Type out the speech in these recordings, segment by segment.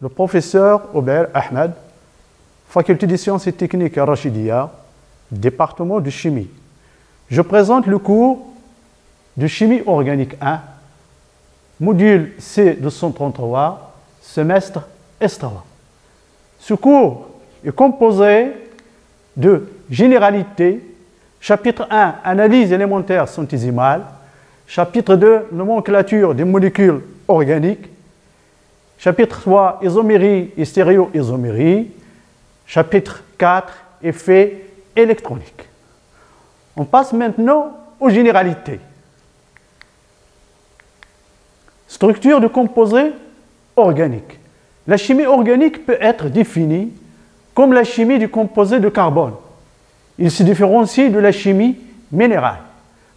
le professeur Ober Ahmed, faculté des sciences et techniques à Rachidia, département de chimie. Je présente le cours de chimie organique 1, module C233, semestre S3. Ce cours est composé de généralité, chapitre 1, analyse élémentaire centésimale, chapitre 2, nomenclature des molécules organiques, chapitre 3, isomérie et stéréoisomérie, chapitre 4, effets électroniques. On passe maintenant aux généralités. Structure de composés organiques. La chimie organique peut être définie comme la chimie du composé de carbone. Il se différencie de la chimie minérale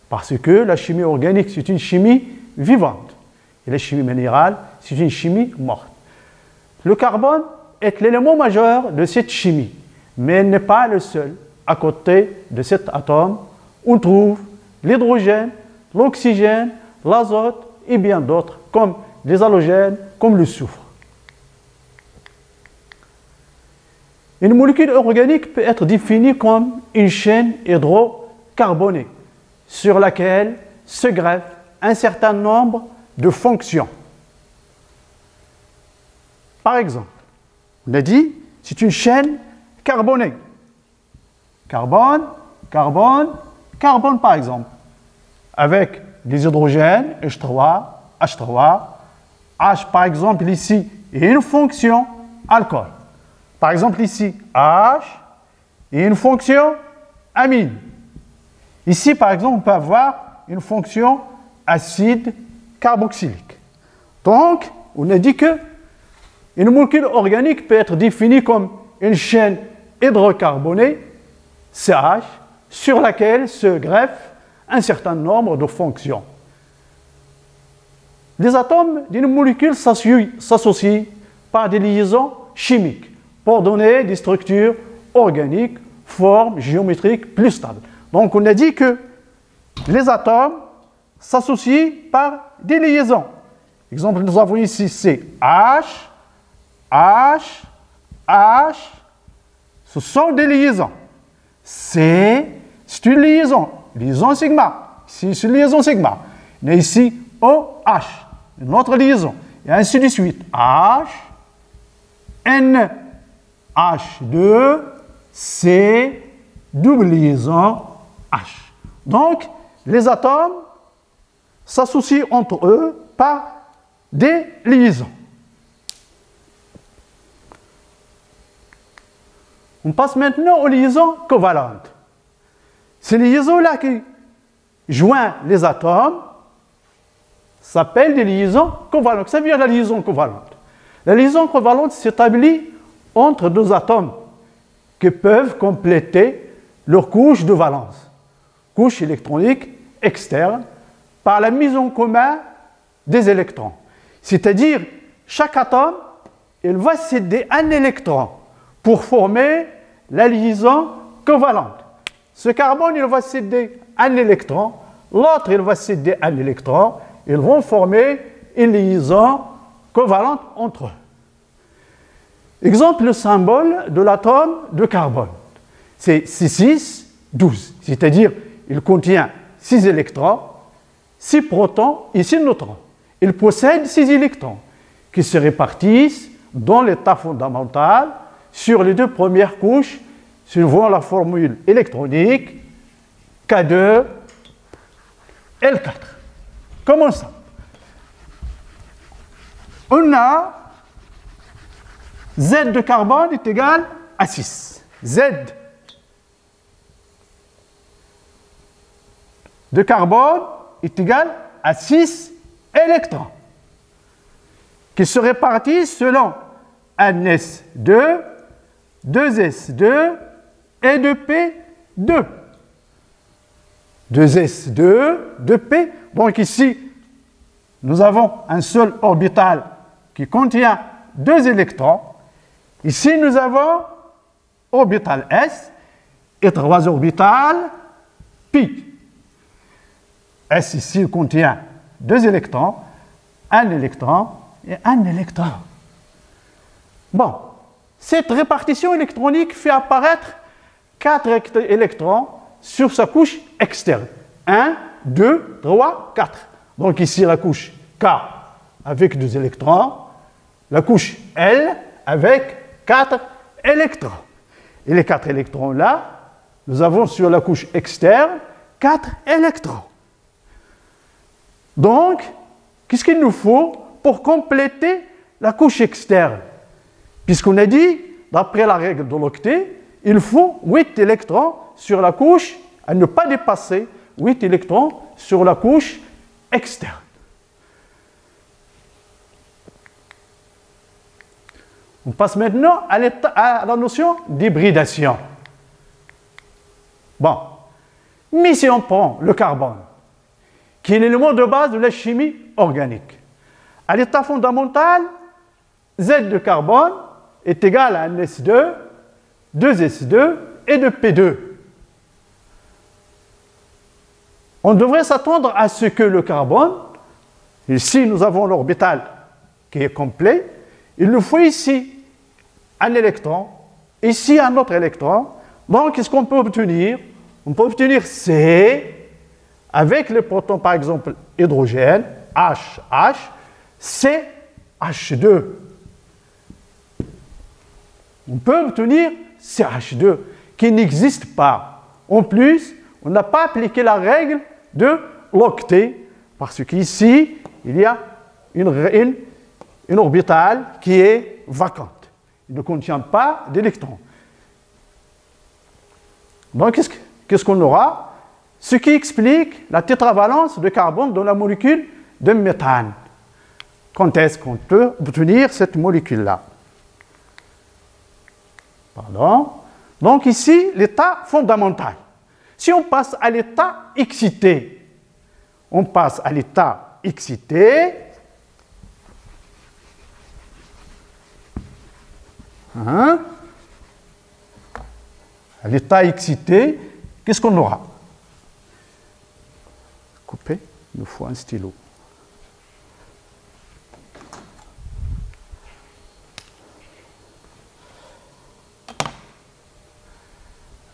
parce que la chimie organique, c'est une chimie vivante et la chimie minérale, c'est une chimie morte. Le carbone est l'élément majeur de cette chimie, mais elle n'est pas le seul. À côté de cet atome, on trouve l'hydrogène, l'oxygène, l'azote et bien d'autres, comme les halogènes, comme le soufre. Une molécule organique peut être définie comme une chaîne hydrocarbonée sur laquelle se greffent un certain nombre de fonctions. Par exemple, on a dit c'est une chaîne carbonée. Carbone, carbone, carbone par exemple, avec des hydrogènes, H3, H3, H par exemple ici, et une fonction alcool. Par exemple ici, H et une fonction amine. Ici par exemple, on peut avoir une fonction acide carboxylique. Donc, on a dit que une molécule organique peut être définie comme une chaîne hydrocarbonée, CH, sur laquelle se greffent un certain nombre de fonctions. Les atomes d'une molécule s'associent par des liaisons chimiques pour donner des structures organiques, formes géométriques plus stables. Donc on a dit que les atomes s'associent par des liaisons. Exemple, nous avons ici c'est H, H, H. Ce sont des liaisons. C'est une liaison sigma. Ici, c'est une liaison sigma. Mais ici, OH, une autre liaison. Et ainsi de suite. H, N, H2, C, double liaison, H. Donc, les atomes s'associent entre eux par des liaisons. On passe maintenant aux liaisons covalentes. Ces liaisons-là qui joignent les atomes s'appellent des liaisons covalentes. Ça veut dire la liaison covalente. La liaison covalente s'établit entre deux atomes qui peuvent compléter leur couche de valence, couche électronique externe, par la mise en commun des électrons. C'est-à-dire, chaque atome, il va céder un électron pour former la liaison covalente. Ce carbone, il va céder un électron, l'autre, il va céder un électron, ils vont former une liaison covalente entre eux. Exemple, le symbole de l'atome de carbone, c'est C612, c'est-à-dire il contient 6 électrons, 6 protons et 6 neutrons. Il possède 6 électrons qui se répartissent dans l'état fondamental sur les deux premières couches, suivant la formule électronique K2, L4. Comment ça? On a Z de carbone est égal à 6. Z de carbone est égal à 6 électrons qui se répartissent selon un S2, 2S2 et 2P2. 2S2, 2P. Donc ici, nous avons un seul orbital qui contient 2 électrons. Ici, nous avons orbital S et 3 orbitales pi. S ici contient 2 électrons, un électron et un électron. Bon, cette répartition électronique fait apparaître 4 électrons sur sa couche externe. 1, 2, 3, 4. Donc ici la couche K avec 2 électrons, la couche L avec 4 électrons. Et les 4 électrons là, nous avons sur la couche externe 4 électrons. Donc, qu'est-ce qu'il nous faut pour compléter la couche externe? Puisqu'on a dit, d'après la règle de l'octet, il faut 8 électrons sur la couche, à ne pas dépasser 8 électrons sur la couche externe. On passe maintenant à la notion d'hybridation. Bon, mais si on prend le carbone, qui est l'élément de base de la chimie organique, à l'état fondamental, Z de carbone est égal à un S2, 2S2 et 2P2. On devrait s'attendre à ce que le carbone, ici nous avons l'orbital qui est complet, il nous faut ici un électron, ici un autre électron. Donc, qu'est-ce qu'on peut obtenir? On peut obtenir C avec les protons, par exemple, hydrogène, HH, CH2. On peut obtenir CH2 qui n'existe pas. En plus, on n'a pas appliqué la règle de l'octet parce qu'ici, il y a une orbitale qui est vacante. Il ne contient pas d'électrons. Donc, qu'est-ce qu'on aura? Ce qui explique la tétravalence de carbone dans la molécule de méthane. Quand est-ce qu'on peut obtenir cette molécule-là? Pardon. Donc ici, l'état fondamental. Si on passe à l'état excité, on passe à l'état excité. À l'état excité, qu'est-ce qu'on aura? Couper, il nous faut un stylo.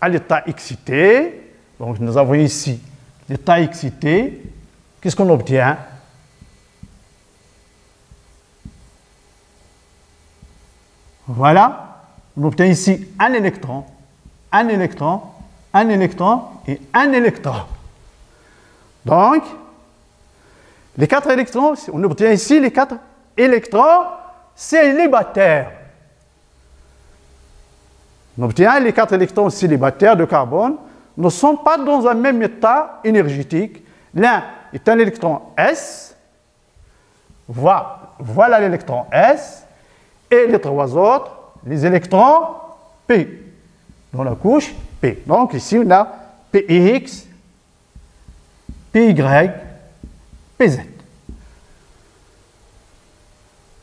À l'état excité, donc nous avons ici l'état excité, qu'est-ce qu'on obtient? Voilà, on obtient ici un électron, un électron, un électron et un électron. Donc, les 4 électrons, on obtient ici les 4 électrons célibataires. On obtient les 4 électrons célibataires de carbone ne sont pas dans un même état énergétique. L'un est un électron S, voilà l'électron S, et les 3 autres, les électrons P, dans la couche P. Donc ici, on a PX, PY, PZ.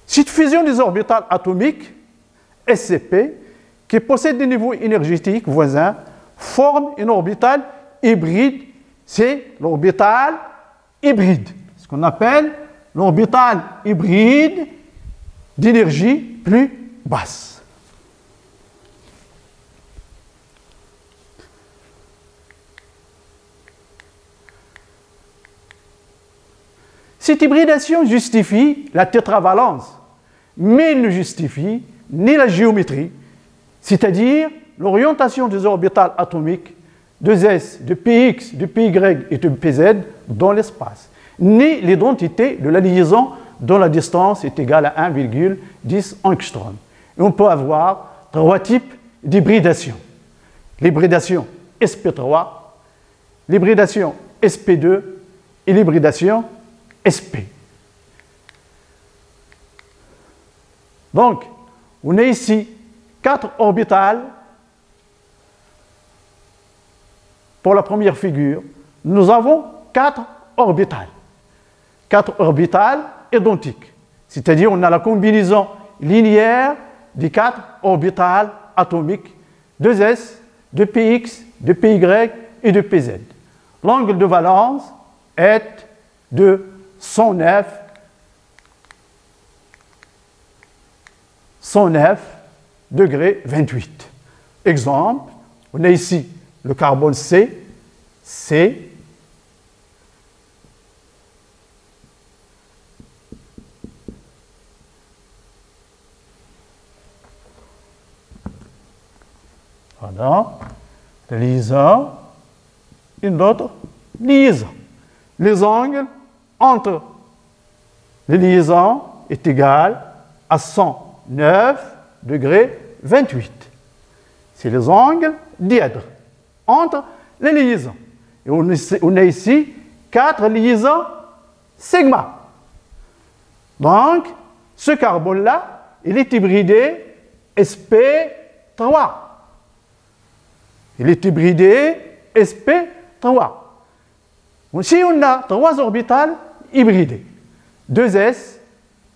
Cette fusion des orbitales atomiques, SCP, qui possèdent des niveaux énergétiques voisins, forme une orbitale hybride. C'est l'orbitale hybride, ce qu'on appelle l'orbitale hybride d'énergie plus basse. Cette hybridation justifie la tétravalence, mais ne justifie ni la géométrie, c'est-à-dire l'orientation des orbitales atomiques de S, de Px, de Py et de Pz dans l'espace, ni l'identité de la liaison dont la distance est égale à 1,10 angstrom. Et on peut avoir 3 types d'hybridation. L'hybridation sp3, l'hybridation sp2 et l'hybridation sp. Donc, on a ici 4 orbitales. Pour la première figure, nous avons 4 orbitales. 4 orbitales identiques. C'est-à-dire on a la combinaison linéaire des 4 orbitales atomiques de S, de Px, de Py et de Pz. L'angle de valence est de 109 109 degrés 28. Exemple, on a ici le carbone C, voilà, la liaison, une autre liaison. Les angles entre les liaisons est égal à 109 degrés 28. C'est les angles dièdres entre les liaisons. Et on a ici 4 liaisons sigma. Donc, ce carbone-là, il est hybridé sp3. Il est hybridé sp3. Si on a 3 orbitales hybridées, 2s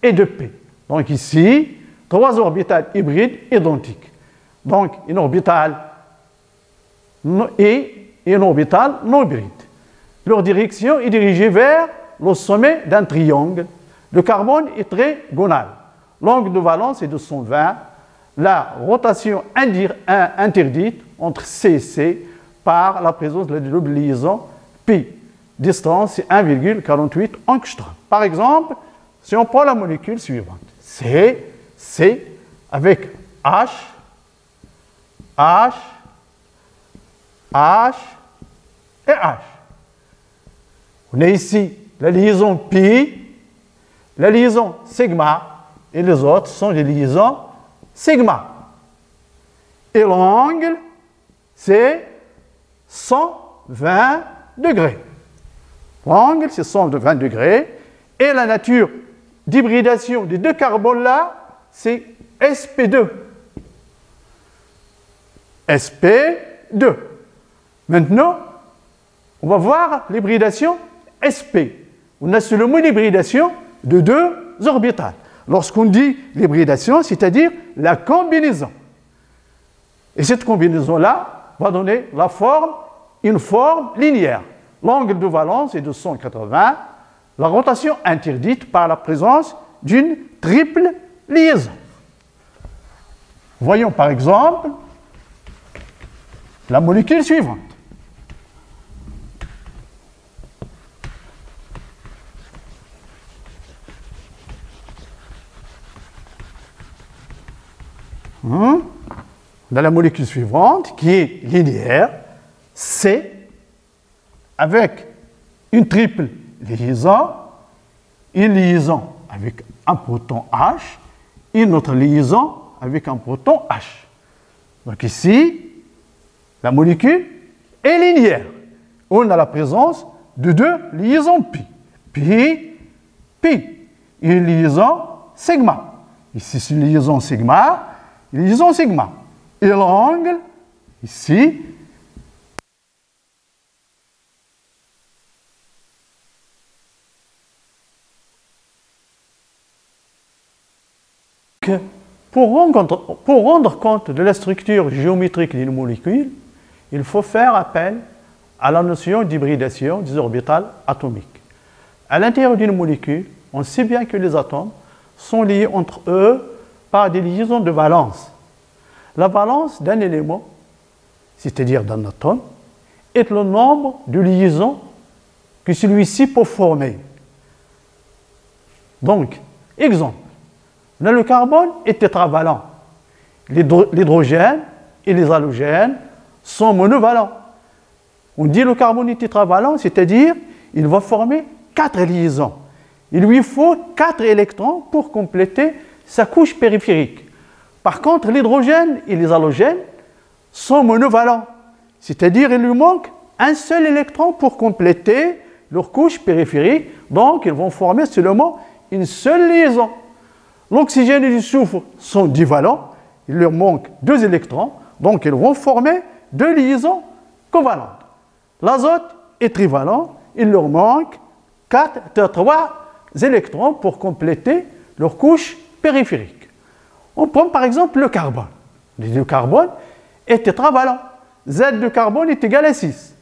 et 2p. Donc ici, 3 orbitales hybrides identiques. Donc une orbitale et une orbitale non hybride. Leur direction est dirigée vers le sommet d'un triangle. Le carbone est trigonal. L'angle de valence est de 120. La rotation interdite entre C et C par la présence de la double liaison pi. Distance, c'est 1,48 angstrom. Par exemple, si on prend la molécule suivante, C avec H, et H. On a ici la liaison pi, la liaison sigma, et les autres sont les liaisons sigma. Et l'angle, c'est 120 degrés. L'angle, c'est 120 degrés. Et la nature d'hybridation des deux carbones-là, c'est sp2. sp2. Maintenant, on va voir l'hybridation sp. On a seulement l'hybridation de deux orbitales. Lorsqu'on dit l'hybridation, c'est-à-dire la combinaison. Et cette combinaison-là va donner une forme linéaire. L'angle de valence est de 180. La rotation interdite par la présence d'une triple liaison. Voyons par exemple la molécule suivante. On a la molécule suivante qui est linéaire, C, avec une triple liaison, une liaison avec un proton H, une autre liaison avec un proton H. Donc ici, la molécule est linéaire. On a la présence de deux liaisons pi. Pi, une liaison sigma. Ici, c'est une liaison sigma. Et l'angle, ici, pour rendre compte de la structure géométrique d'une molécule, il faut faire appel à la notion d'hybridation des orbitales atomiques. À l'intérieur d'une molécule, on sait bien que les atomes sont liés entre eux par des liaisons de valence. La valence d'un élément, c'est-à-dire d'un atome, est le nombre de liaisons que celui-ci peut former. Donc, exemple, on a le carbone est tétravalent. L'hydrogène et les halogènes sont monovalents. On dit le carbone est tétravalent, c'est-à-dire il va former 4 liaisons. Il lui faut 4 électrons pour compléter sa couche périphérique. Par contre, l'hydrogène et les halogènes sont monovalents, c'est-à-dire il lui manque un seul électron pour compléter leur couche périphérique, donc ils vont former seulement une seule liaison. L'oxygène et le soufre sont divalents, il leur manque 2 électrons, donc ils vont former 2 liaisons covalentes. L'azote est trivalent, il leur manque 3 électrons pour compléter leur couche périphérique. On prend par exemple le carbone. Le carbone est tétravalent. Z de carbone est égal à 6.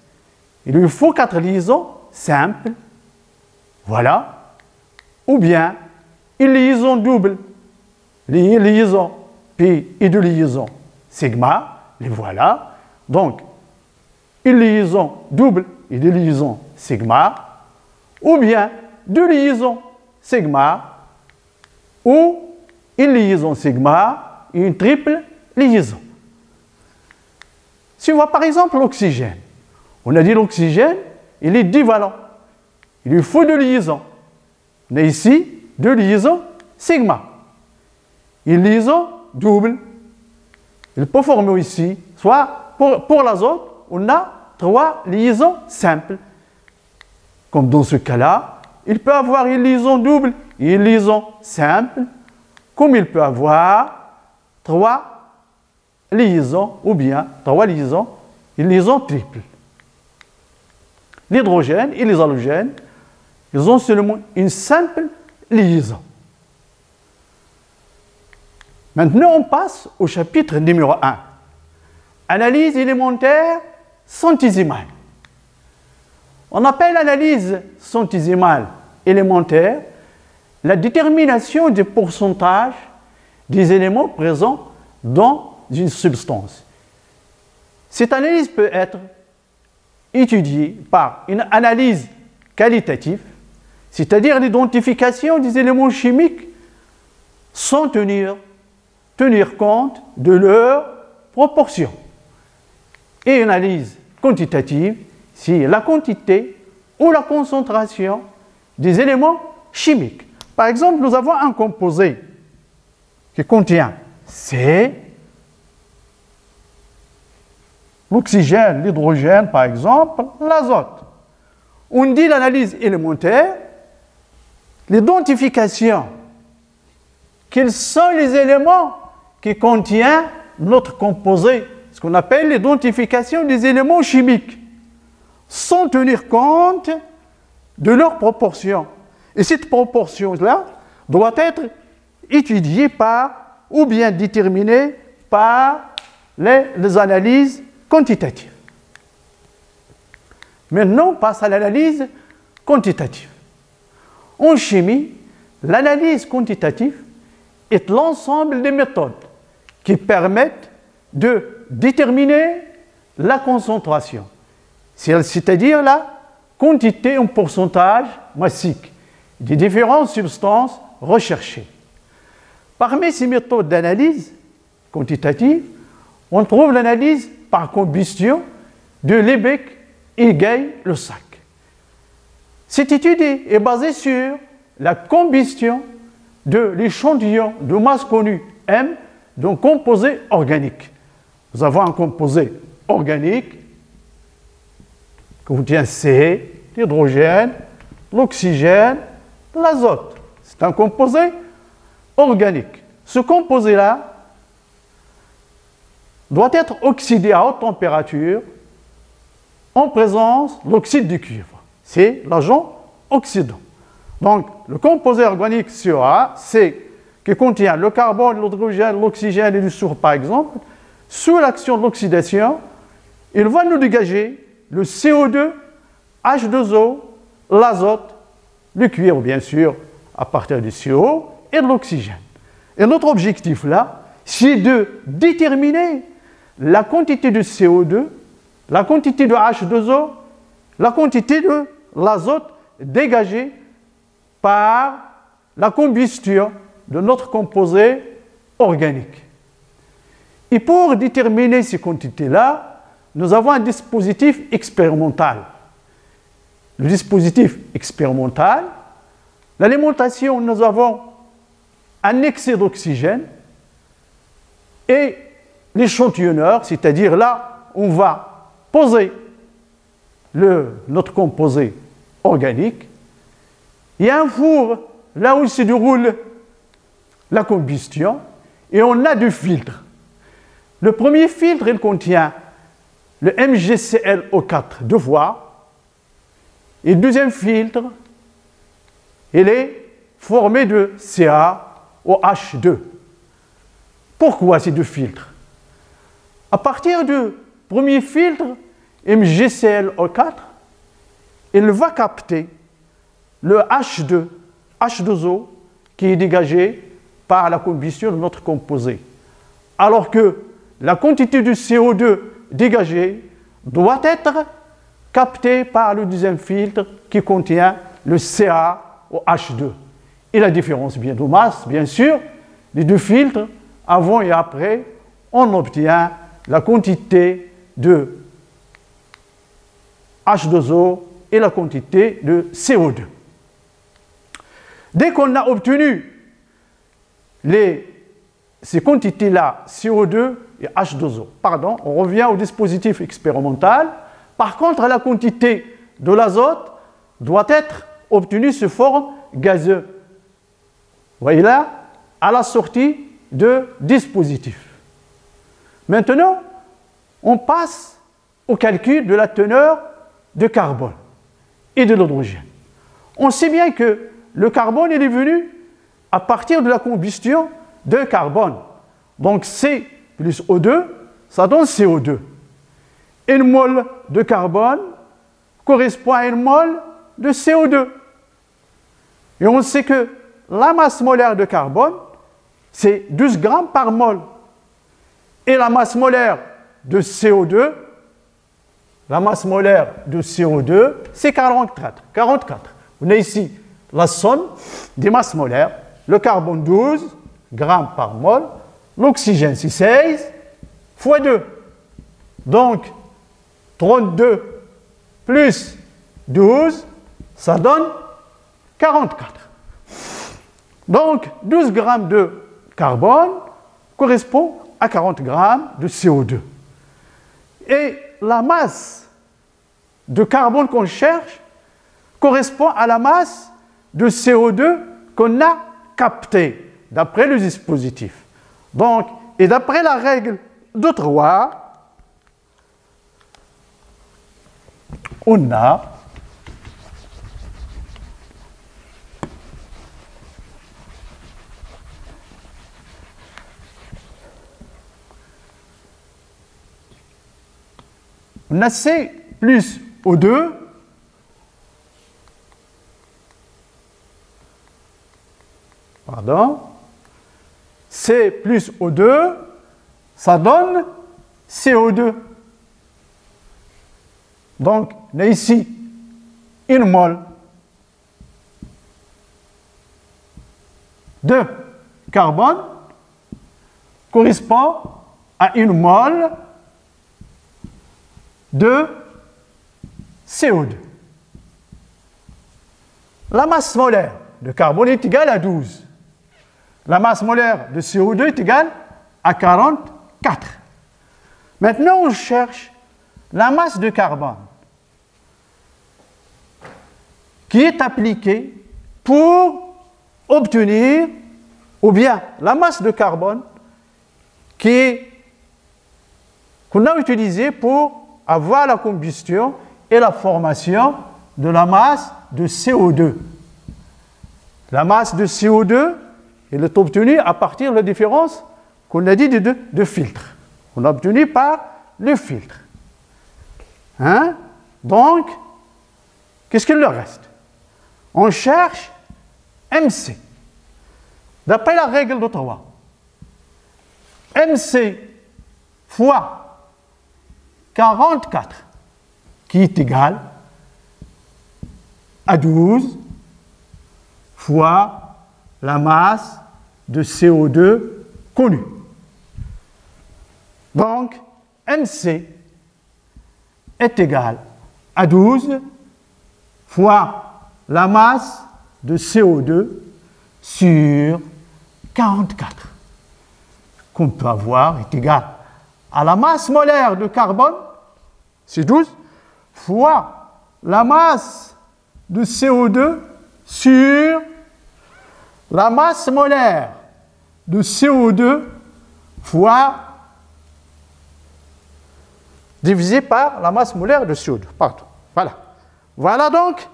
Il lui faut 4 liaisons simples. Voilà. Ou bien une liaison double. Liaison puis et deux liaisons sigma, les voilà. Donc, une liaison double et deux liaisons sigma, ou bien deux liaisons sigma, ou une liaison sigma et une triple liaison. Si on voit par exemple l'oxygène, on a dit l'oxygène, il est divalent. Il lui faut deux liaisons. On a ici deux liaisons sigma. Une liaison double. Il peut former ici, soit pour l'azote, on a trois liaisons simples. Comme dans ce cas-là, il peut avoir une liaison double et une liaison simple, comme il peut avoir trois liaisons, ou bien trois liaisons, une liaison triple. L'hydrogène et les halogènes, ils ont seulement une simple liaison. Maintenant, on passe au chapitre numéro 1. Analyse élémentaire centésimale. On appelle l'analyse centésimale élémentaire la détermination du pourcentage des éléments présents dans une substance. Cette analyse peut être étudiée par une analyse qualitative, c'est-à-dire l'identification des éléments chimiques sans tenir compte de leur proportion. Et une analyse quantitative, c'est la quantité ou la concentration des éléments chimiques. Par exemple, nous avons un composé qui contient C, l'oxygène, l'hydrogène, par exemple, l'azote. On dit l'analyse élémentaire, l'identification. Quels sont les éléments qui contiennent notre composé, ce qu'on appelle l'identification des éléments chimiques, sans tenir compte de leur proportion. Et cette proportion-là doit être étudiée par, ou bien déterminée par les analyses quantitatives. Maintenant, on passe à l'analyse quantitative. En chimie, l'analyse quantitative est l'ensemble des méthodes qui permettent de déterminer la concentration, c'est-à-dire la quantité en pourcentage massique des différentes substances recherchées. Parmi ces méthodes d'analyse quantitative, on trouve l'analyse par combustion de Lebesgue et Gay-Lussac. Cette étude est basée sur la combustion de l'échantillon de masse connue M d'un composé organique. Nous avons un composé organique qui contient C, l'hydrogène, l'oxygène, l'azote. C'est un composé organique. Ce composé-là doit être oxydé à haute température en présence d'oxyde de cuivre. C'est l'agent oxydant. Donc, le composé organique COA, c'est qui contient le carbone, l'hydrogène, l'oxygène et le soufre, par exemple, sous l'action de l'oxydation, il va nous dégager le CO2, H2O, l'azote, le cuivre, bien sûr, à partir du CO et de l'oxygène. Et notre objectif là, c'est de déterminer la quantité de CO2, la quantité de H2O, la quantité de l'azote dégagée par la combustion de notre composé organique. Et pour déterminer ces quantités-là, nous avons un dispositif expérimental. Le dispositif expérimental, l'alimentation, nous avons un excès d'oxygène et l'échantillonneur, c'est-à-dire là, on va poser notre composé organique. Il y a un four là où se déroule la combustion et on a deux filtres. Le premier filtre, il contient le MgClO4 deux fois et le deuxième filtre, il est formé de CaOH2. Pourquoi ces deux filtres? À partir du premier filtre, MgClO4, il va capter le H2O qui est dégagé par la combustion de notre composé. alors que la quantité de CO2 dégagée doit être captée par le deuxième filtre qui contient le CaOH2. Et la différence de masse, bien sûr, les deux filtres, avant et après, on obtient la quantité de H2O et la quantité de CO2. Dès qu'on a obtenu ces quantités-là, CO2 et H2O, on revient au dispositif expérimental. Par contre, la quantité de l'azote doit être obtenue sous forme gazeuse. Vous voyez là, à la sortie du dispositif. Maintenant, on passe au calcul de la teneur de carbone et de l'hydrogène. On sait bien que le carbone il est venu à partir de la combustion de carbone. Donc C plus O2, ça donne CO2. Une mole de carbone correspond à une mole de CO2. Et on sait que la masse molaire de carbone, c'est 12 grammes par mole. Et la masse molaire de CO2, c'est 44. On a ici la somme des masses molaires. Le carbone, 12 grammes par mol. L'oxygène, c'est 16 fois 2. Donc, 32 plus 12, ça donne 44. Donc, 12 grammes de carbone correspond à 40 grammes de CO2. Et la masse de carbone qu'on cherche correspond à la masse de CO2 qu'on a captée d'après le dispositif. Donc, et d'après la règle de 3, on a C plus O2 C plus O2, ça donne CO2. Donc, on a ici une mole de carbone correspond à une mole de CO2. La masse molaire de carbone est égale à 12. La masse molaire de CO2 est égale à 44. Maintenant, on cherche la masse de carbone qui est appliquée pour obtenir, ou bien la masse de carbone qu'on a utilisée pour avoir la combustion et la formation de la masse de CO2. La masse de CO2, elle est obtenue à partir de la différence qu'on a dit de filtre. On a obtenu par le filtre. Donc, qu'est-ce qu'il leur reste? On cherche MC. D'après la règle de 3, MC fois 44, qui est égal à 12 fois la masse de CO2 connue. Donc, MC est égal à 12 fois la masse de CO2 sur 44, qu'on peut avoir est égal à la masse molaire de carbone, c'est 12, fois la masse de CO2 sur la masse molaire de CO2 fois divisé par la masse molaire de CO2. Pardon. Voilà. Voilà donc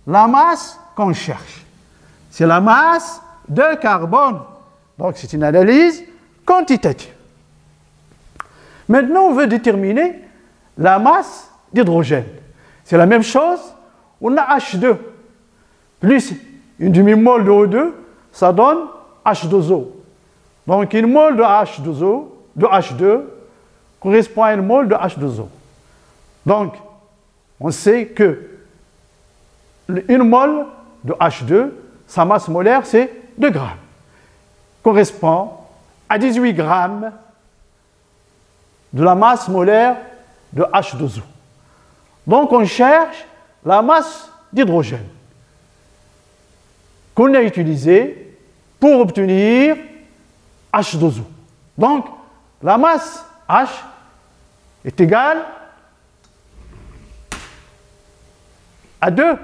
la masse qu'on cherche. C'est la masse de carbone. Donc c'est une analyse quantitative. Maintenant, on veut déterminer la masse d'hydrogène. C'est la même chose. On a H2 plus une demi-mole de O2, ça donne H2O. Donc, une mole de H2O, de H2, correspond à une mole de H2O. Donc, on sait que une mole de H2, sa masse molaire, c'est 2 grammes. Correspond à 18 grammes de la masse molaire de H2O. Donc, on cherche la masse d'hydrogène qu'on a utilisée pour obtenir H2O. Donc, la masse H est égale à 2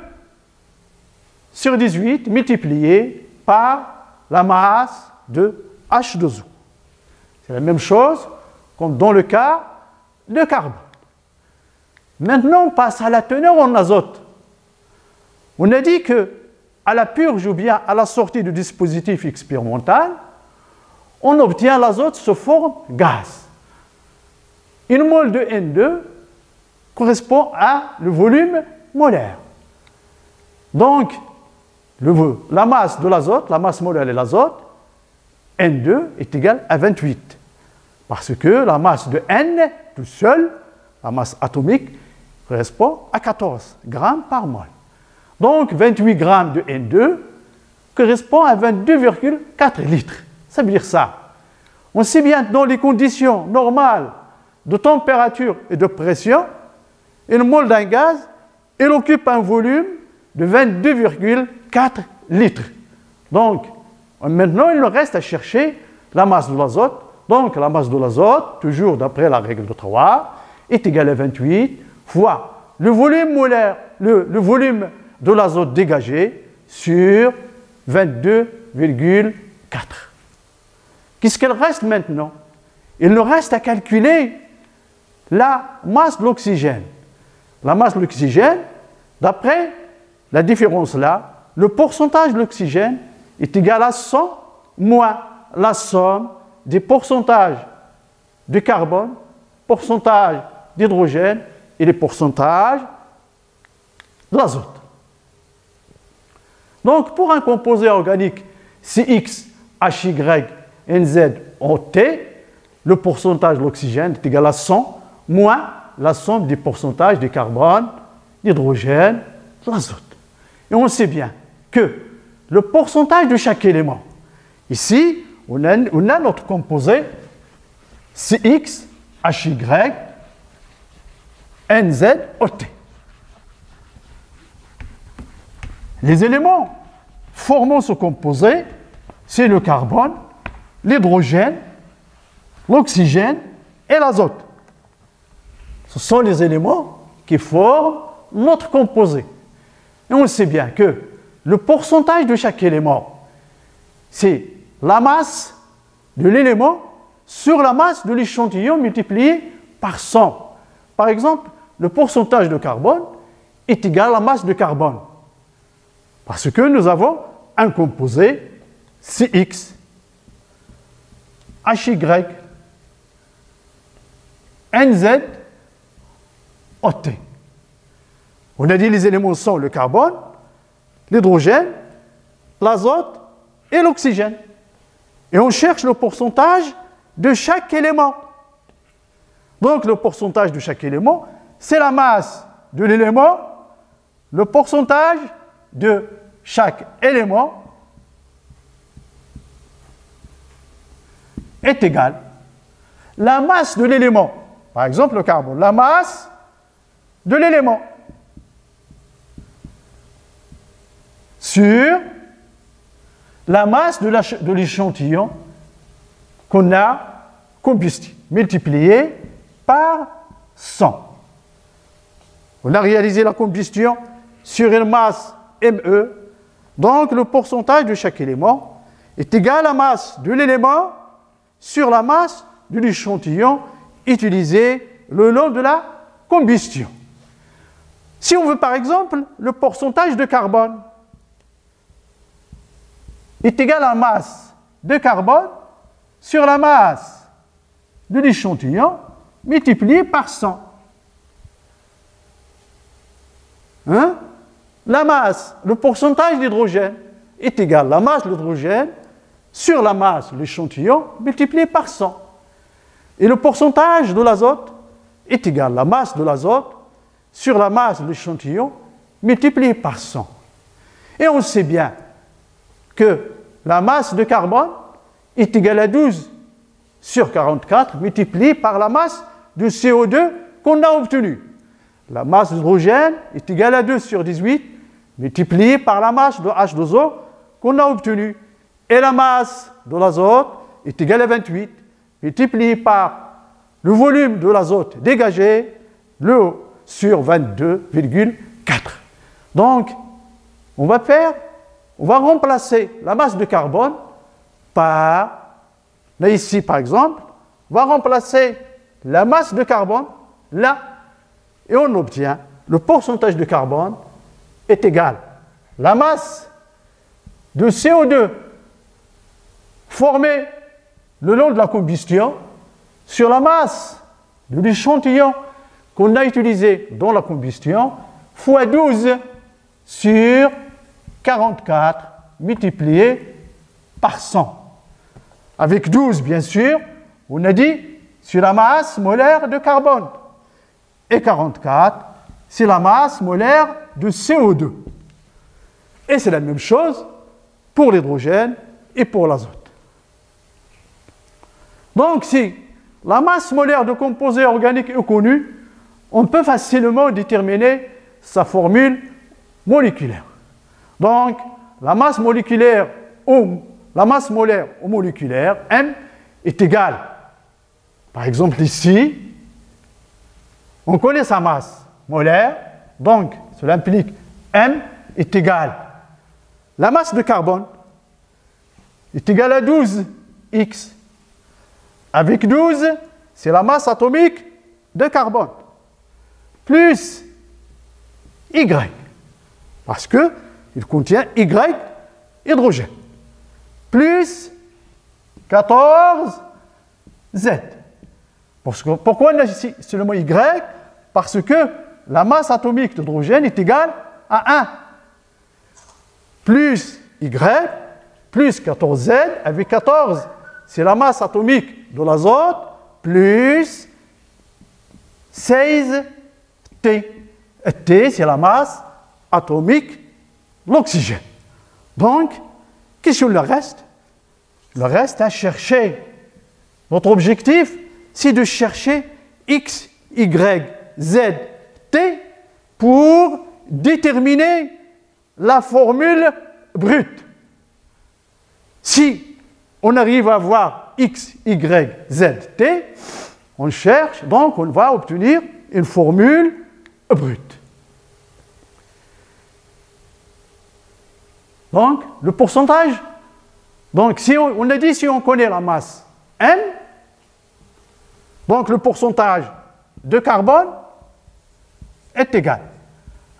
sur 18 multiplié par la masse de H2O. C'est la même chose comme dans le cas de carbone. Maintenant, on passe à la teneur en azote. On a dit que à la purge ou bien à la sortie du dispositif expérimental, on obtient l'azote sous forme gaz. Une mole de N2 correspond à le volume molaire. Donc, la masse de l'azote, la masse molaire de l'azote, N2 est égale à 28. Parce que la masse de N, tout seul, la masse atomique, correspond à 14 grammes par mol. Donc, 28 grammes de N2 correspond à 22,4 litres. Ça veut dire ça. On sait bien que dans les conditions normales de température et de pression, une mole d'un gaz, elle occupe un volume de 22,4 litres. Donc, maintenant, il nous reste à chercher la masse de l'azote. Donc, la masse de l'azote, toujours d'après la règle de 3, est égale à 28 fois le volume molaire, le volume de l'azote dégagé sur 22,4. Qu'est-ce qu'il reste maintenant? Il nous reste à calculer la masse de l'oxygène. La masse de l'oxygène, d'après la différence là, le pourcentage de l'oxygène est égal à 100 moins la somme des pourcentages de carbone, pourcentage d'hydrogène et les pourcentages de l'azote. Donc, pour un composé organique CX, HY, NZ, OT, le pourcentage de l'oxygène est égal à 100 moins la somme des pourcentages de carbone, d'hydrogène, de l'azote. Et on sait bien que le pourcentage de chaque élément, ici, on a notre composé CX, HY, NZ, OT. Les éléments formant ce composé, c'est le carbone, l'hydrogène, l'oxygène et l'azote. Ce sont les éléments qui forment notre composé. Et on sait bien que le pourcentage de chaque élément, c'est la masse de l'élément sur la masse de l'échantillon multiplié par 100. Par exemple, le pourcentage de carbone est égal à la masse de carbone. Parce que nous avons un composé CX, HY, NZ, OT. On a dit les éléments sont le carbone, l'hydrogène, l'azote et l'oxygène. Et on cherche le pourcentage de chaque élément. Donc le pourcentage de chaque élément, c'est la masse de l'élément, le pourcentage de chaque élément est égal. La masse de l'élément, par exemple le carbone, la masse de l'élément sur la masse de l'échantillon qu'on a combusté, multiplié par 100. On a réalisé la combustion sur une masse ME, donc le pourcentage de chaque élément est égal à la masse de l'élément sur la masse de l'échantillon utilisé le long de la combustion. Si on veut par exemple le pourcentage de carbone est égal à la masse de carbone sur la masse de l'échantillon multiplié par 100. La masse, le pourcentage d'hydrogène est égal à la masse de l'hydrogène sur la masse de l'échantillon multiplié par 100. Et le pourcentage de l'azote est égal à la masse de l'azote sur la masse de l'échantillon multiplié par 100. Et on sait bien que la masse de carbone est égale à 12 sur 44 multiplié par la masse de CO2 qu'on a obtenue. La masse d'hydrogène est égale à 2 sur 18 multiplié par la masse de H2O qu'on a obtenue. Et la masse de l'azote est égale à 28 multiplié par le volume de l'azote dégagé, le sur 22,4. Donc, on va remplacer la masse de carbone par, là ici par exemple, on va remplacer la masse de carbone là, et on obtient le pourcentage de carbone est égal à la masse de CO2 formée le long de la combustion sur la masse de l'échantillon qu'on a utilisé dans la combustion fois 12 sur 44 multiplié par 100. Avec 12, bien sûr, on a dit sur la masse molaire de carbone. Et 44, c'est la masse molaire de CO2. Et c'est la même chose pour l'hydrogène et pour l'azote. Donc, si la masse molaire de composés organiques est connue, on peut facilement déterminer sa formule moléculaire. Donc, la masse molaire au moléculaire, M, est égale. Par exemple, ici, on connaît sa masse molaire, donc cela implique M est égal. La masse de carbone est égale à 12X. Avec 12, c'est la masse atomique de carbone, plus Y, parce qu'il contient Y hydrogène, plus 14Z. Pourquoi on a ici seulement Y? Parce que la masse atomique d'hydrogène est égale à 1. Plus Y, plus 14Z, avec 14, c'est la masse atomique de l'azote, plus 16T. T, c'est la masse atomique de l'oxygène. Donc, qu'est-ce que le reste? Le reste à chercher. Notre objectif, c'est de chercher X, Y, Z, T pour déterminer la formule brute. Si on arrive à avoir X, Y, Z, T, on cherche, donc on va obtenir une formule brute. Donc, le pourcentage. Donc, si on a dit si on connaît la masse M, donc le pourcentage de carbone est égal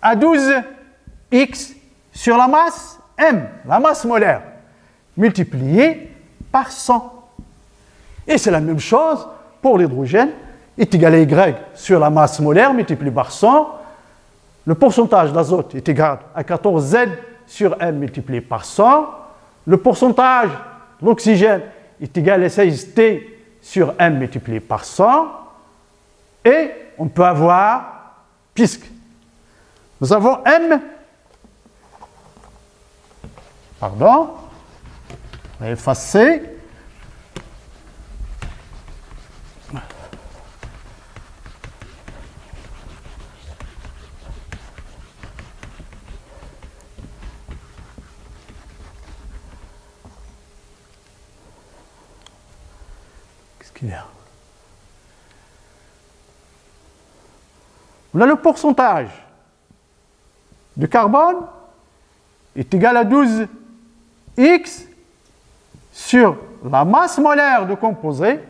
à 12X sur la masse M, la masse molaire, multipliée par 100. Et c'est la même chose pour l'hydrogène, est égal à Y sur la masse molaire multipliée par 100. Le pourcentage d'azote est égal à 14Z sur M multiplié par 100. Le pourcentage de l'oxygène est égal à 16T sur M multiplié par 100. Et on peut avoir, puisque nous avons M, pardon, on va effacer. Qu'est-ce qu'il y a? On a le pourcentage de carbone est égal à 12X sur la masse molaire de composé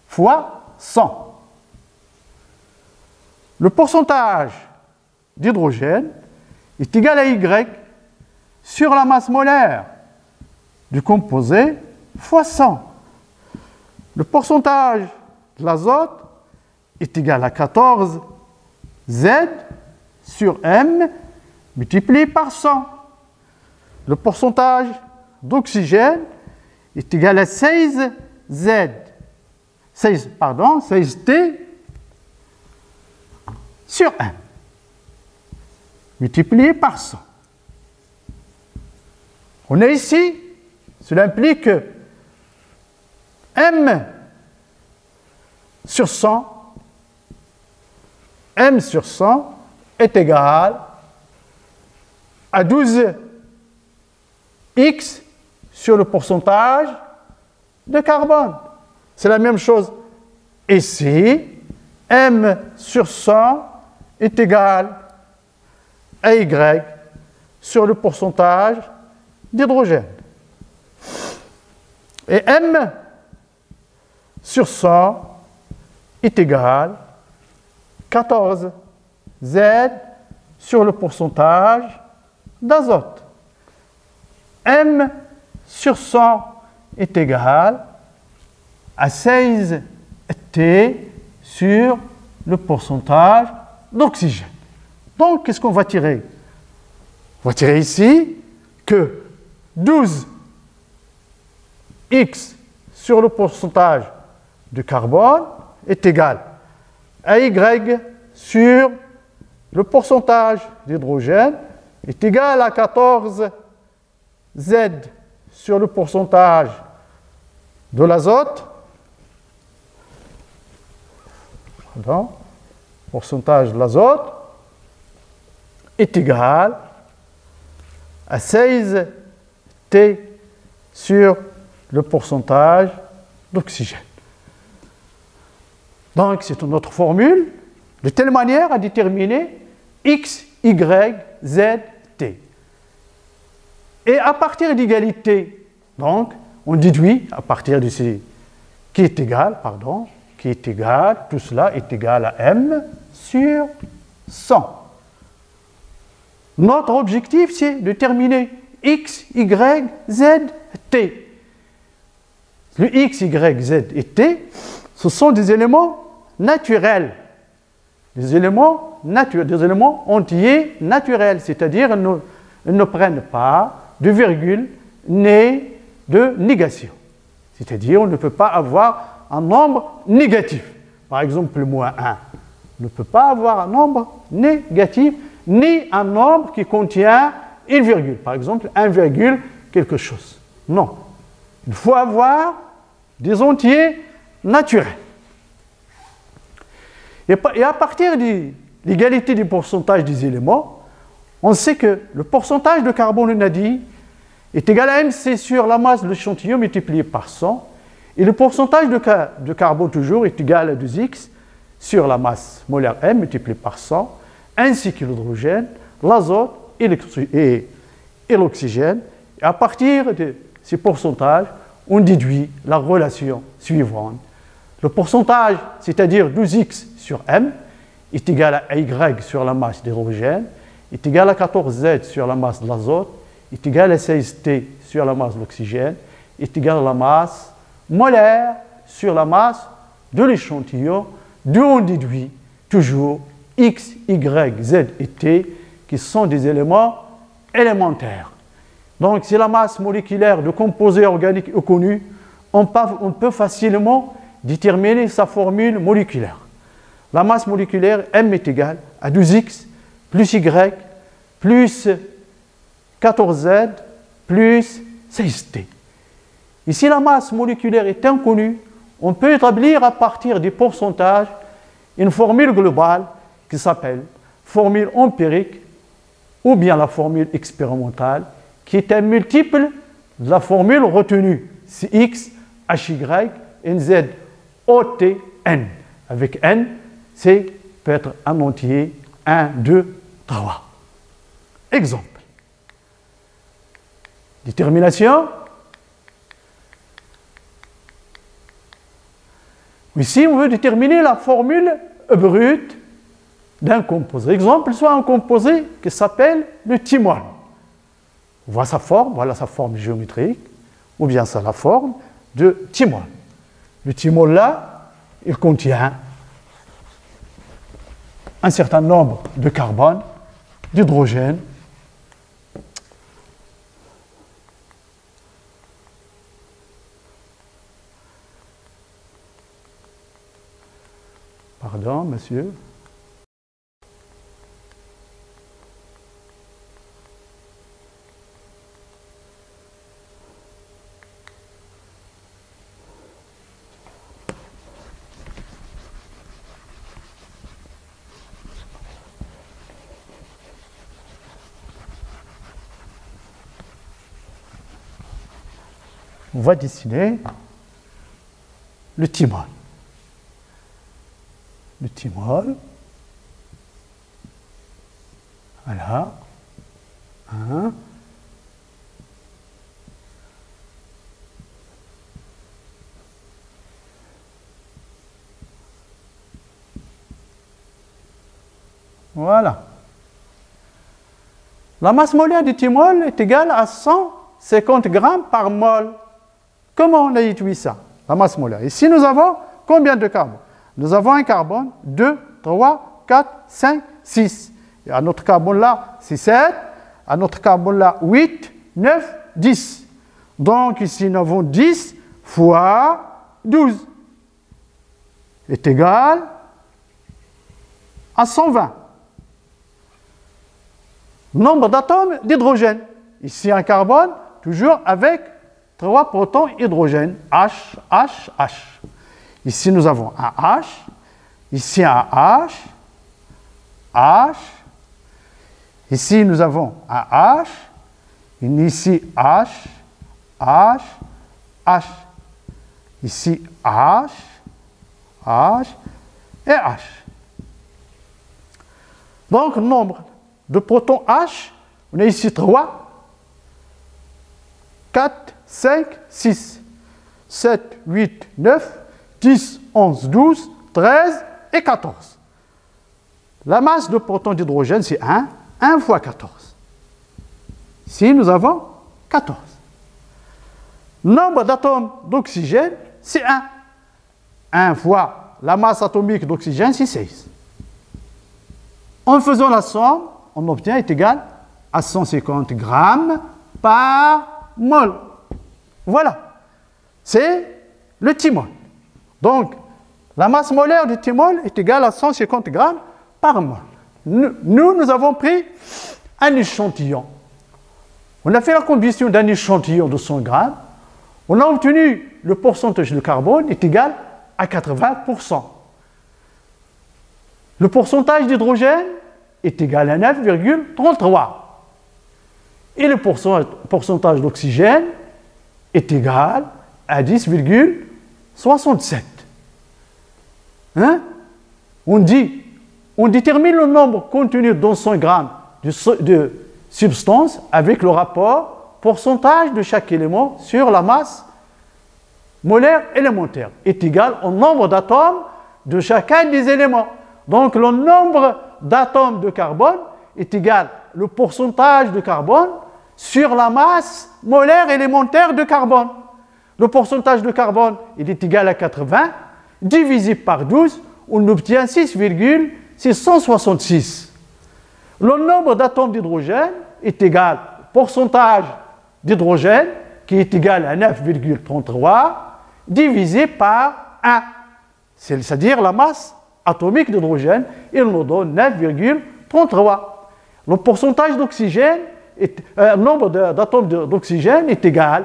fois 100. Le pourcentage d'hydrogène est égal à Y sur la masse molaire du composé fois 100. Le pourcentage de l'azote est égal à 14Z sur M multiplié par 100. Le pourcentage d'oxygène est égal à 16T sur 1, multiplié par 100. On a ici, cela implique que M sur 100 est égal à 12x sur le pourcentage de carbone. C'est la même chose ici. M sur 100 est égal à Y sur le pourcentage d'hydrogène. Et M sur 100 est égal à 14 Z sur le pourcentage d'azote. M sur 100 est égal à 16 T sur le pourcentage d'oxygène. Donc, qu'est-ce qu'on va tirer? On va tirer ici que 12 X sur le pourcentage de carbone est égal à Y sur le pourcentage d'hydrogène est égal à 14 Z sur le pourcentage de l'azote, pourcentage de l'azote est égal à 16 T sur le pourcentage d'oxygène. Donc, c'est une autre formule de telle manière à déterminer X, Y, Z, T. Et à partir d'égalité, donc, on déduit à partir de ce qui est égal, tout cela est égal à M sur 100. Notre objectif, c'est de déterminer X, Y, Z, T. Le X, Y, Z et T, ce sont des éléments naturels, des éléments entiers naturels, c'est-à-dire ils ne prennent pas de virgule ni de négation. C'est-à-dire on ne peut pas avoir un nombre négatif. Par exemple, le moins 1 ne peut pas avoir un nombre négatif, ni un nombre qui contient une virgule. Par exemple, 1 virgule quelque chose. Non. Il faut avoir des entiers naturels. Et à partir de l'égalité du pourcentage des éléments, on sait que le pourcentage de carbone, on a dit, est égal à MC sur la masse de l'échantillon multiplié par 100. Et le pourcentage de carbone, toujours, est égal à 2x sur la masse molaire M multiplié par 100, ainsi que l'hydrogène, l'azote et l'oxygène. Et à partir de ces pourcentages, on déduit la relation suivante. Le pourcentage, c'est-à-dire 12x sur M, est égal à Y sur la masse d'hydrogène, est égal à 14Z sur la masse de l'azote, est égal à 16T sur la masse de l'oxygène, est égal à la masse molaire sur la masse de l'échantillon, d'où on déduit toujours X, Y, Z et T, qui sont des éléments élémentaires. Donc, si la masse moléculaire de composés organiques est connue, on peut facilement déterminer sa formule moléculaire. La masse moléculaire M est égale à 12X plus Y plus 14Z plus 16T. Et si la masse moléculaire est inconnue, on peut établir à partir des pourcentages une formule globale qui s'appelle formule empirique ou bien la formule expérimentale qui est un multiple de la formule retenue. C'est X, HY, NZ, OT, N. Avec N, c'est peut être un entier 1, 2, 3. Exemple. Détermination. Ici, on veut déterminer la formule brute d'un composé. Exemple, soit un composé qui s'appelle le thymol. On voit sa forme, voilà sa forme géométrique, ou bien ça la forme de thymol. Le thymol là, il contient un certain nombre de carbone, d'hydrogène, Pardon, monsieur. On va dessiner le thymol. Le thymol. Voilà. Un. Voilà. La masse molaire du thymol est égale à 150 grammes par mol. Comment on a étudié ça? La masse molaire. Ici, nous avons combien de carbone? Nous avons un carbone, 2, 3, 4, 5, 6. Et à notre carbone là, c'est 7. À notre carbone là, 8, 9, 10. Donc ici, nous avons 10 fois 12 est égal à 120. Nombre d'atomes d'hydrogène. Ici, un carbone, toujours avec 3 protons hydrogène. H, H, H. Ici, nous avons un H. Ici, un H. H. Ici, nous avons un H. Ici, H. H. H. Ici, H. H. Et H. Donc, nombre de protons H, on a ici 3, 4, 5, 6, 7, 8, 9, 10, 11, 12, 13 et 14. La masse de protons d'hydrogène, c'est 1. 1 fois 14. Ici, nous avons 14. Nombre d'atomes d'oxygène, c'est 1. 1 fois la masse atomique d'oxygène, c'est 16. En faisant la somme, on obtient est égal à 150 grammes par mol. Voilà. C'est le thymol. Donc, la masse molaire du thymol est égale à 150 grammes par mol. Nous avons pris un échantillon. On a fait la combustion d'un échantillon de 100 grammes. On a obtenu le pourcentage de carbone est égal à 80%. Le pourcentage d'hydrogène est égal à 9,33. Et le pourcentage d'oxygène est égal à 10,67. Hein? On détermine le nombre contenu dans 100 grammes de substance avec le rapport pourcentage de chaque élément sur la masse molaire élémentaire est égal au nombre d'atomes de chacun des éléments. Donc le nombre d'atomes de carbone est égal au pourcentage de carbone sur la masse molaire élémentaire de carbone. Le pourcentage de carbone il est égal à 80, divisé par 12, on obtient 6,666. Le nombre d'atomes d'hydrogène est égal au pourcentage d'hydrogène, qui est égal à 9,33, divisé par 1. C'est-à-dire la masse atomique d'hydrogène, il nous donne 9,33. Le pourcentage d'oxygène, le nombre d'atomes d'oxygène est égal,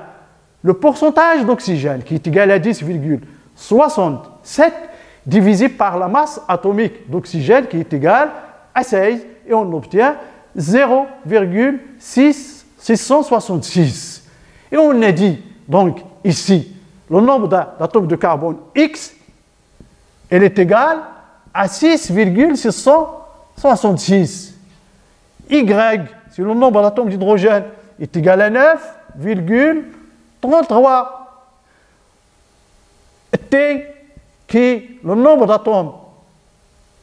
le pourcentage d'oxygène, qui est égal à 10,67, divisé par la masse atomique d'oxygène, qui est égale à 16, et on obtient 0,666. Et on a dit, donc, ici, le nombre d'atomes de carbone X, elle est égale à 6,666. Y, si le nombre d'atomes d'hydrogène est égal à 9,33. T, qui le nombre d'atomes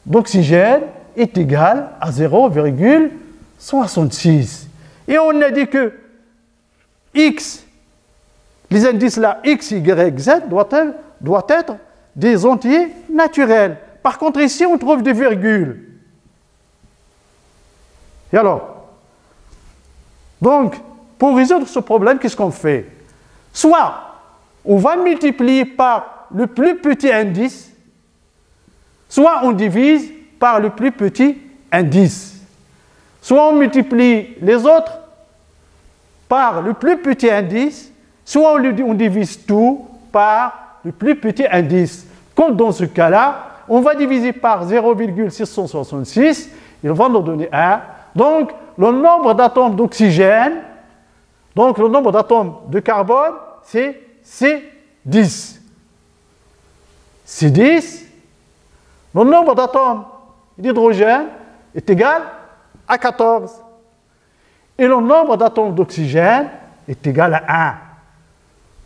d'oxygène est égal à 0,66. Et on a dit que X, les indices là, X, Y, Z, doivent être des entiers naturels. Par contre, ici, on trouve des virgules. Et alors, donc, pour résoudre ce problème, qu'est-ce qu'on fait? Soit on va multiplier par le plus petit indice, soit on divise par le plus petit indice, soit on multiplie les autres par le plus petit indice, soit on divise tout par le plus petit indice. Comme dans ce cas-là, on va diviser par 0,666, il va nous donner 1. Donc, le nombre d'atomes d'oxygène, donc le nombre d'atomes de carbone, c'est C10. C10, le nombre d'atomes d'hydrogène est égal à 14. Et le nombre d'atomes d'oxygène est égal à 1.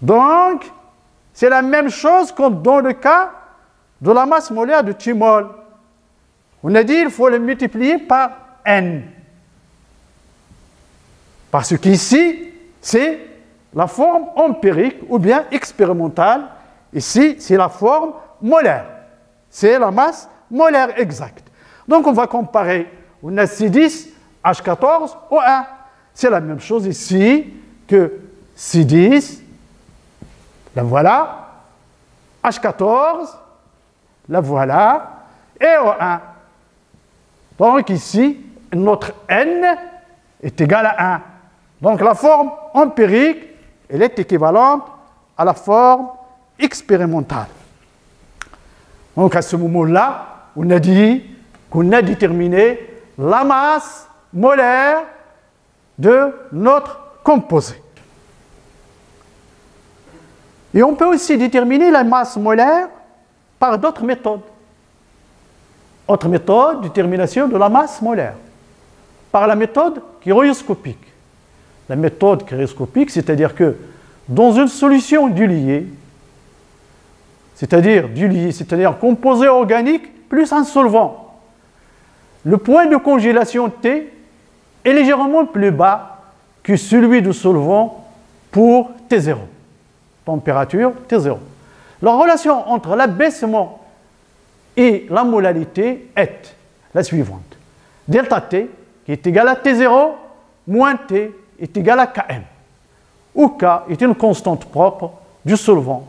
Donc, c'est la même chose comme dans le cas de la masse molaire de thymol. On a dit qu'il faut le multiplier par N. Parce qu'ici, c'est la forme empirique ou bien expérimentale. Ici, c'est la forme molaire. C'est la masse molaire exacte. Donc, on va comparer. On a C10, H14 au 1. C'est la même chose ici que C10, la voilà, H14, la voilà, et au 1. Donc ici, notre N est égal à 1. Donc la forme empirique, elle est équivalente à la forme expérimentale. Donc à ce moment-là, on a dit qu'on a déterminé la masse molaire de notre composé. Et on peut aussi déterminer la masse molaire par d'autres méthodes. Autre méthode, détermination de la masse molaire, par la méthode chiroscopique. La méthode chiroscopique, c'est-à-dire que dans une solution diluée, c'est-à-dire un composé organique plus un solvant, le point de congélation T est légèrement plus bas que celui du solvant pour T0, température T0. La relation entre l'abaissement et la molalité est la suivante. Delta T, qui est égal à T0, moins T est égal à Km, où K est une constante propre du solvant.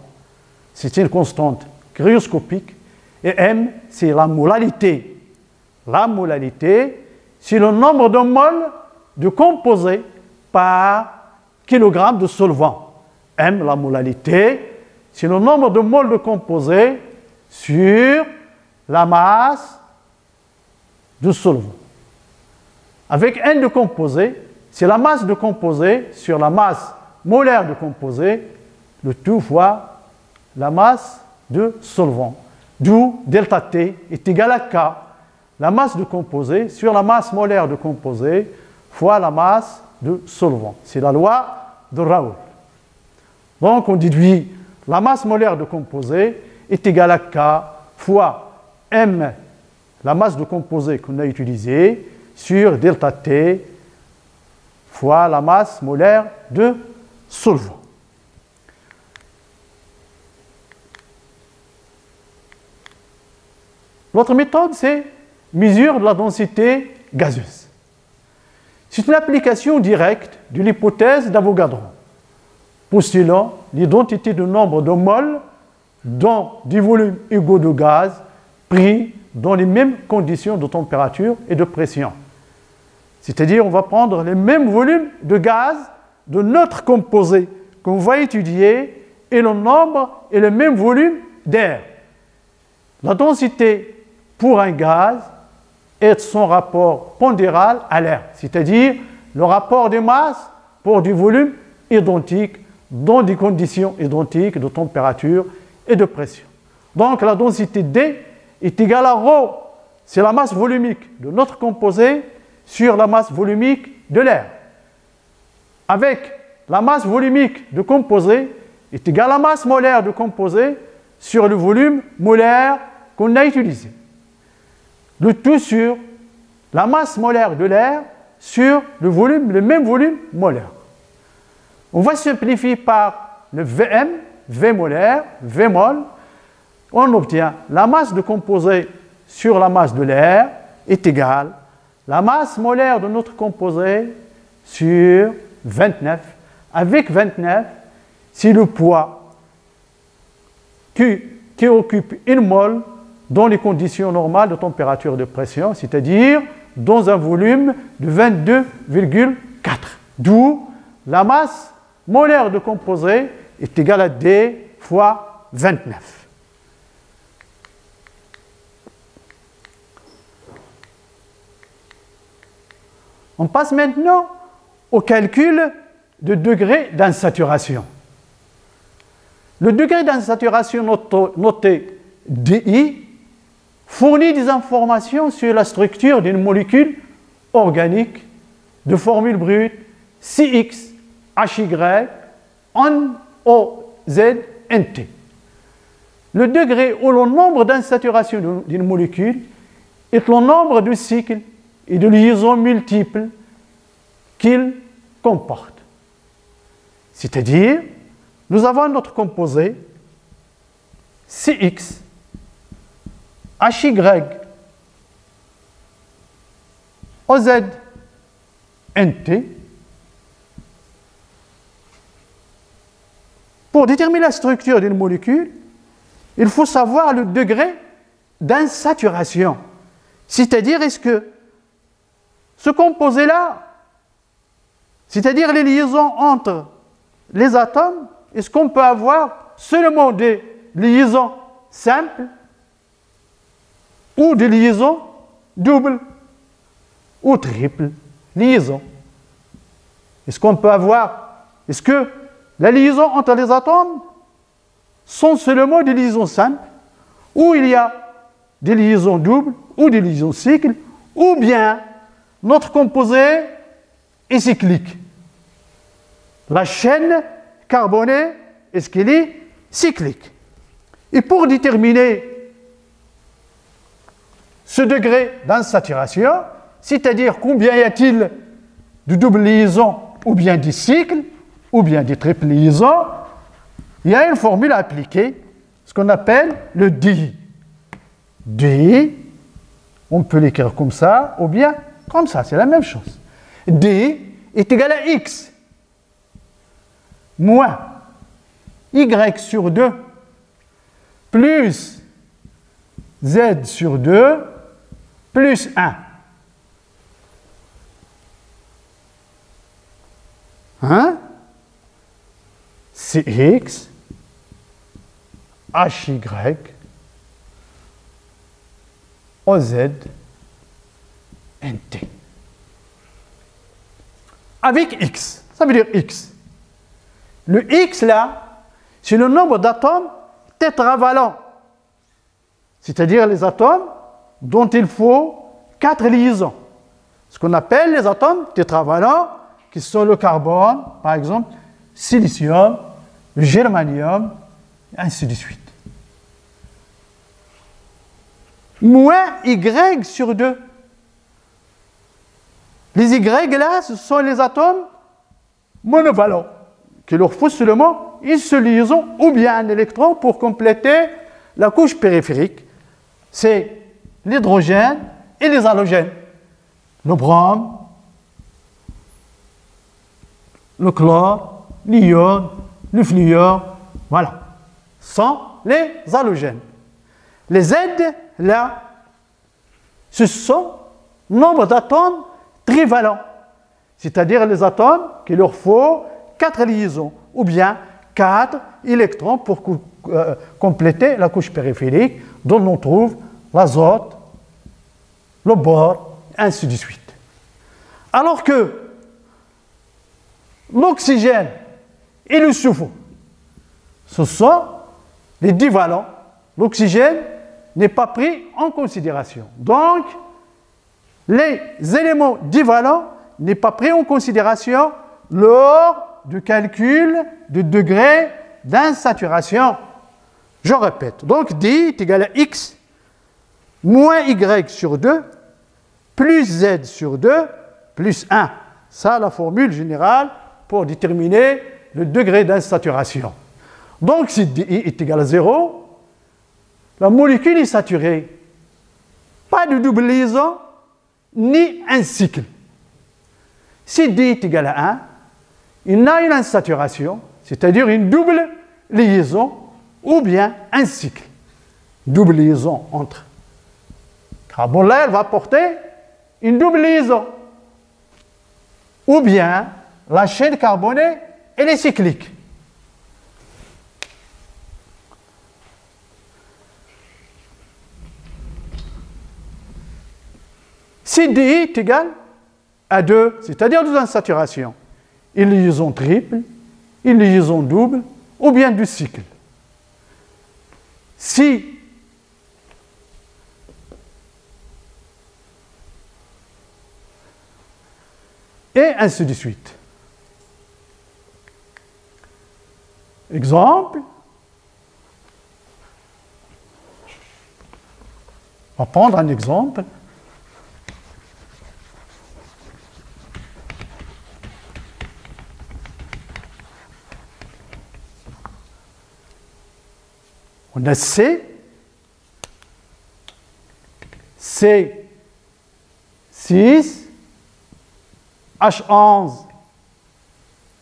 C'est une constante cryoscopique, et M, c'est la molalité. La molalité, c'est le nombre de moles de composé par kilogramme de solvant. M, la molalité, c'est le nombre de moles de composé sur la masse du solvant. Avec N de composé, c'est la masse de composé sur la masse molaire de composé, le tout fois la masse de solvant. D'où delta T est égal à K, la masse de composé sur la masse molaire de composé fois la masse de solvant. C'est la loi de Raoult. Donc on déduit la masse molaire de composé est égale à K fois M, la masse de composé qu'on a utilisée, sur delta T fois la masse molaire de solvant. L'autre méthode, c'est mesure de la densité gazeuse. C'est une application directe de l'hypothèse d'Avogadro, postulant l'identité du nombre de moles dans des volumes égaux de gaz pris dans les mêmes conditions de température et de pression. C'est-à-dire, on va prendre les mêmes volumes de gaz de notre composé qu'on va étudier et le nombre et le même volume d'air. La densité pour un gaz est son rapport pondéral à l'air, c'est-à-dire le rapport des masses pour du volume identique dans des conditions identiques de température et de pression. Donc la densité D est égale à ρ, c'est la masse volumique de notre composé sur la masse volumique de l'air. Avec la masse volumique de composé est égale à la masse molaire de composé sur le volume molaire qu'on a utilisé. Le tout sur la masse molaire de l'air sur le même volume molaire. On va simplifier par le Vm, V molaire, V mol. On obtient la masse de composé sur la masse de l'air est égale la masse molaire de notre composé sur 29. Avec 29, c'est le poids qui occupe une mole dans les conditions normales de température et de pression, c'est-à-dire dans un volume de 22,4. D'où la masse molaire de composé est égale à D fois 29. On passe maintenant au calcul de degré d'insaturation. Le degré d'insaturation noté DI fournit des informations sur la structure d'une molécule organique de formule brute CX HY en OZNT. Le degré ou le nombre d'insaturation d'une molécule est le nombre de cycles et de liaisons multiples qu'il comporte. C'est-à-dire, nous avons notre composé CX HY OZNT. Pour déterminer la structure d'une molécule, il faut savoir le degré d'insaturation. C'est-à-dire, est-ce que ce composé-là, c'est-à-dire les liaisons entre les atomes, est-ce qu'on peut avoir seulement des liaisons simples ou des liaisons doubles ou triples liaisons? Est-ce qu'on peut avoir, est-ce que la liaison entre les atomes sont seulement des liaisons simples, ou il y a des liaisons doubles ou des liaisons cycles, ou bien notre composé est cyclique? La chaîne carbonée, est-ce qu'elle est cyclique? Et pour déterminer ce degré d'insaturation, c'est-à-dire combien y a-t-il de doubles liaisons ou bien des cycles ou bien des triples liaisons, il y a une formule à appliquer, ce qu'on appelle le DI. DI, on peut l'écrire comme ça ou bien comme ça, c'est la même chose. D est égal à X moins Y sur 2 plus Z sur 2 plus 1. Hein? C'est X, HY, OZ, NT. Avec X, ça veut dire X. Le X là, c'est le nombre d'atomes tétravalents, c'est-à-dire les atomes dont il faut 4 liaisons. Ce qu'on appelle les atomes tétravalents, qui sont le carbone, par exemple, silicium, le germanium, et ainsi de suite. Moins Y sur 2. Les Y là, ce sont les atomes monovalents, qu'il leur faut seulement une seule liaison ou bien un électron pour compléter la couche périphérique. C'est l'hydrogène et les halogènes. Le brome, le chlore, l'iode, le fluor, voilà, sont les halogènes. Les Z, là, ce sont nombre d'atomes trivalents, c'est-à-dire les atomes qu'il leur faut 4 liaisons, ou bien 4 électrons pour compléter la couche périphérique, dont on trouve l'azote, le bore, ainsi de suite. Alors que l'oxygène et le soufre, ce sont les divalents. L'oxygène n'est pas pris en considération. Donc, les éléments divalents n'est pas pris en considération lors du calcul du degré d'insaturation. Je répète. Donc, D est égal à X moins Y sur 2 plus Z sur 2 plus 1. Ça, la formule générale pour déterminer le degré d'insaturation. Donc, si D est égal à 0, la molécule est saturée. Pas de double liaison, ni un cycle. Si D est égal à 1, il y a une insaturation, c'est-à-dire une double liaison, ou bien un cycle. double liaison entre carbone. Là, elle va porter une double liaison. Ou bien, la chaîne carbonée, elle est cyclique. Si DI est égal à 2, c'est-à-dire deux insaturations, une liaison triple, une liaison double, ou bien du cycle. Si et ainsi de suite. Exemple, on va prendre un exemple. On a C6, H11,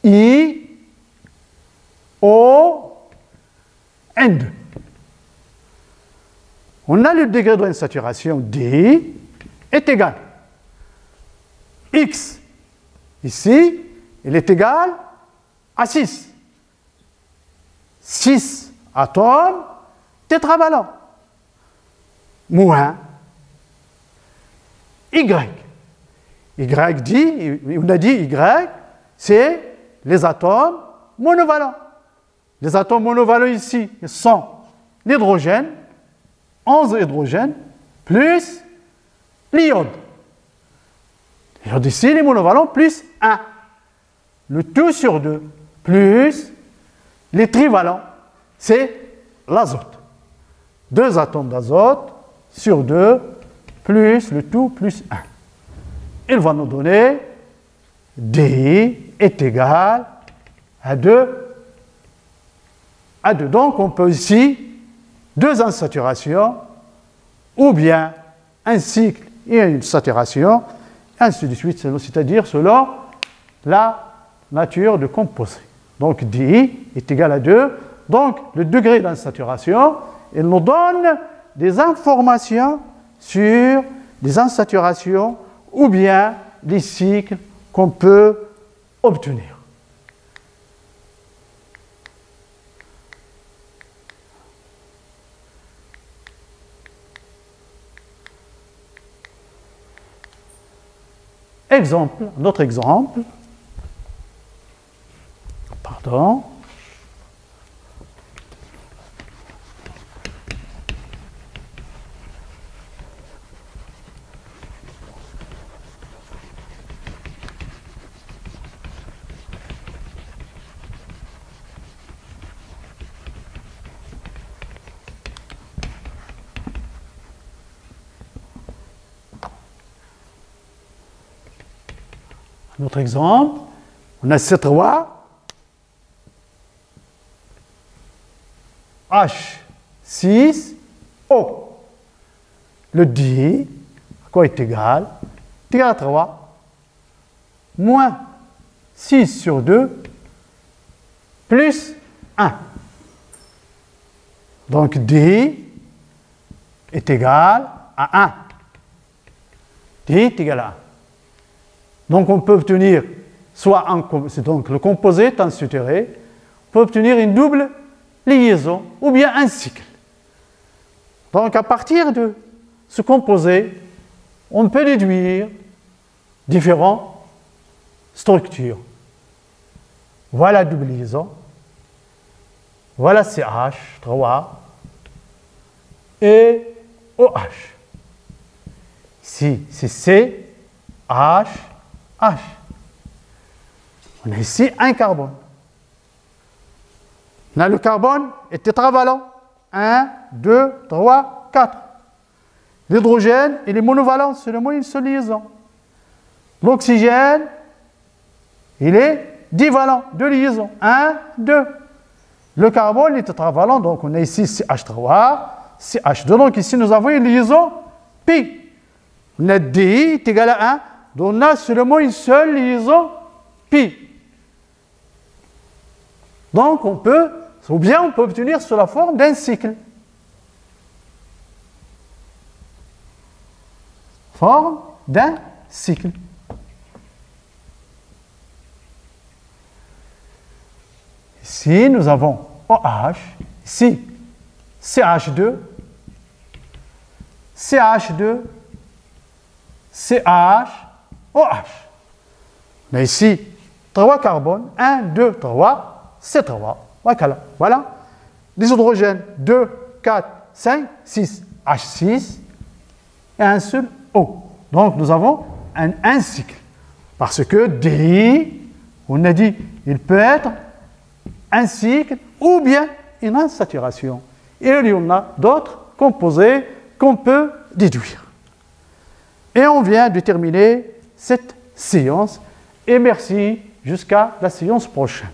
I, O, N2. On a le degré d'insaturation D est égal. X, ici, il est égal à 6. 6 atomes tétravalents. Moins Y. Y dit, on a dit Y, c'est les atomes monovalents. Les atomes monovalents ici sont l'hydrogène, 11 hydrogènes, plus l'iode. L'iode ici, les monovalents, plus 1. Le tout sur 2, plus les trivalents, c'est l'azote. 2 atomes d'azote sur 2, plus le tout, plus 1. Il va nous donner D est égal à 2. Donc, on peut ici deux insaturations, ou bien un cycle et une saturation, ainsi de suite, c'est-à-dire selon la nature de composé. Donc, D est égal à 2. Donc, le degré d'insaturation, il nous donne des informations sur les insaturations ou bien les cycles qu'on peut obtenir. Exemple, notre exemple. Pardon. Notre exemple, on a C3, H6, O. Le D, à quoi est égal? Est égal à 3, moins 6 sur 2, plus 1. Donc D est égal à 1. D est égal à 1. Donc on peut obtenir soit c'est donc le composé transuturé, on peut obtenir une double liaison ou bien un cycle. Donc à partir de ce composé, on peut déduire différentes structures. Voilà double liaison, voilà CH3 et OH. Ici c'est C, H, H. On a ici un carbone. Là, le carbone est tétravalent. 1, 2, 3, 4. L'hydrogène, il est monovalent, c'est le moins une seule liaison. L'oxygène, il est divalent, 2 liaisons. 1, 2. Le carbone est tétravalent, donc on a ici CH3, CH2. Donc ici, nous avons une liaison pi. On a DI est égal à 1. Donc on a seulement une seule liaison pi. Donc on peut, ou bien on peut obtenir sous la forme d'un cycle. forme d'un cycle. Ici, nous avons OH, ici, CH2, CH2, CH, OH. Mais ici, 3 carbones, 1, 2, 3, c'est 3. Voilà. Les hydrogènes, 2, 4, 5, 6, H6, et un seul O. Donc, nous avons un cycle. Parce que DI, on a dit, il peut être un cycle ou bien une insaturation. Et il y en a d'autres composés qu'on peut déduire. Et on vient de terminer cette séance. Et merci jusqu'à la séance prochaine.